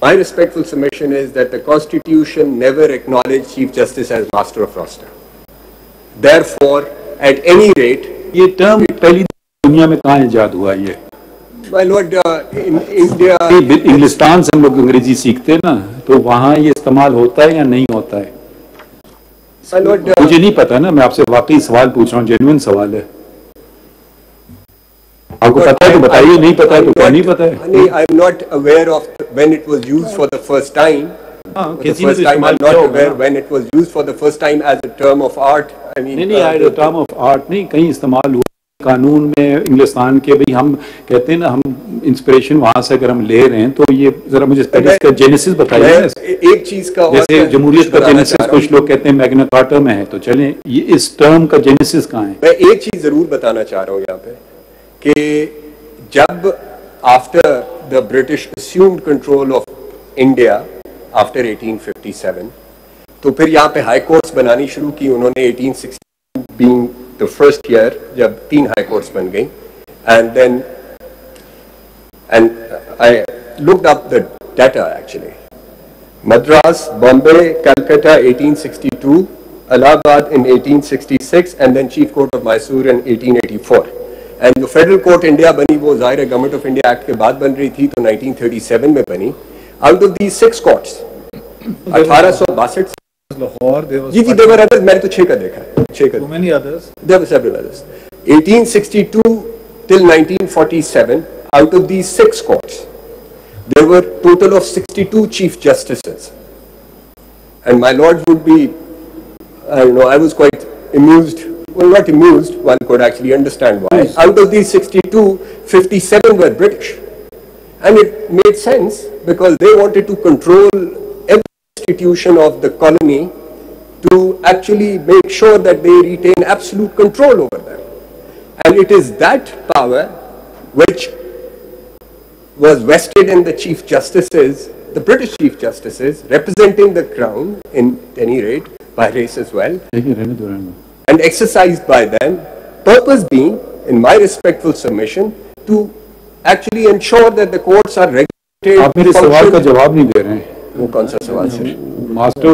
My respectful submission is that the Constitution never acknowledged Chief Justice as master of roster. Therefore, at any rate, یہ term پہلی دنیا میں کہاں ایجاد ہوا یہ؟ my lord, in India, انگلستان سے ہم لوگ انگریزی سیکھتے ہیں نا، تو وہاں یہ استعمال ہوتا ہے یا نہیں ہوتا ہے؟ my lord, مجھے نہیں پتا نا، میں آپ سے واقعی سوال پوچھ رہا ہوں، جینوئن سوال ہے. آپ کو پتا ہے تو بتائیے، نہیں پتا ہے تو کیا نہیں پتا ہے؟ I'm not aware of when it was used for the first time. I'm not aware when it was used for the first time as a term of art. I mean, نہیں ٹرم آف آرٹ نہیں، کہیں استعمال ہوا قانون میں انگلستان کے. بھئی ہم کہتے ہیں نا، ہم انسپریشن وہاں سے اگر ہم لے رہے ہیں تو یہ ذرا مجھے اس کا جینیسس بتائیے. ایک چیز کا جیسے جمہوریت کا جینیسس کچھ لوگ کہتے ہیں میگنا کارٹا میں ہے، تو چلیں یہ اس ٹرم کا جینیسس کہاں ہے؟ میں ایک چیز ضرور بتانا چاہ رہا ہوں یہاں پہ کہ جب after the British assumed control of India after 1857 تو پھر یہاں پہ ہائی کورٹس بنانی شروع کی انہوں نے. 1860 being the first year جب 3 ہائی کورٹس بن گئیں. and I looked up the data actually. Madras, Bombay, Calcutta 1862, Allahabad in 1866 and then Chief Court of Mysore in 1884. And جو فیڈرل کورٹ انڈیا بنی وہ ظاہر ہے گورنمنٹ آف انڈیا ایکٹ کے بعد بن رہی تھی تو 1937 میں بنی. آؤٹ آف دیز 6 courts 1862 جی there were others, میں نے تو 6 کا دیکھا ہے. 6 کا. many others. There were several others. 1862 till 1947 out of these 6 courts there were total of 62 chief justices. And my lords would be, I was quite amused. Well, not amused, one could actually understand why. Out of these 62, 57 were British. And it made sense because they wanted to control every institution of the colony to actually make sure that they retain absolute control over them. And it is that power which was vested in the Chief Justices, the British Chief Justices, representing the Crown, in any rate, by race as well. And exercised by them, purpose being, in my respectful submission, to actually ensure that the courts are regulated. آپ میرے سوال کا جواب نہیں دے رہے ہیں. وہ کون سا سوال سر؟ ماسٹر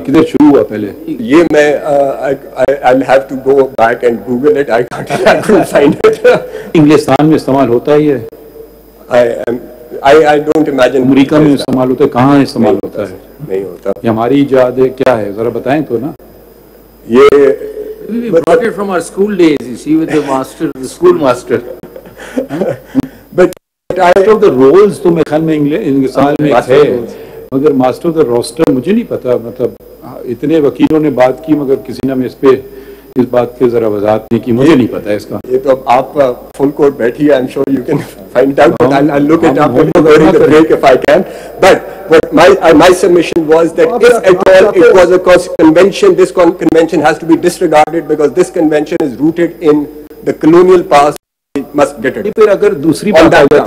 کدھر شروع ہوا پہلے؟ یہ میں I'll have to go back and Google it. I couldn't find it. انگلستان میں استعمال ہوتا ہے یہ؟ I don't imagine. امریکہ میں استعمال ہوتا ہے؟ کہاں استعمال ہوتا ہے؟ نہیں ہوتا. یہ ہماری ایجاد ہے کیا ہے؟ ذرا بتائیں تو نا. یہ We brought it from our school days, you see, with the master, the school master. But master of the rules تو میرے خیال میں انگلستان میں ہے، مگر ماسٹر آف دا روسٹر مجھے نہیں پتا. مطلب اتنے وکیلوں نے بات کی مگر کسی نے ہمیں اس پہ اس بات پہ ذرا وضاحت نہیں کی. مجھے نہیں پتا اس کا. یہ تو اب آپ فل کورٹ بیٹھی ہے. I'm sure you can find out, but I'll look it up during the break if I can. But my submission was that if at all it was a convention, this convention has to be disregarded because this convention is rooted in the colonial past. It must get it. پھر اگر دوسری بات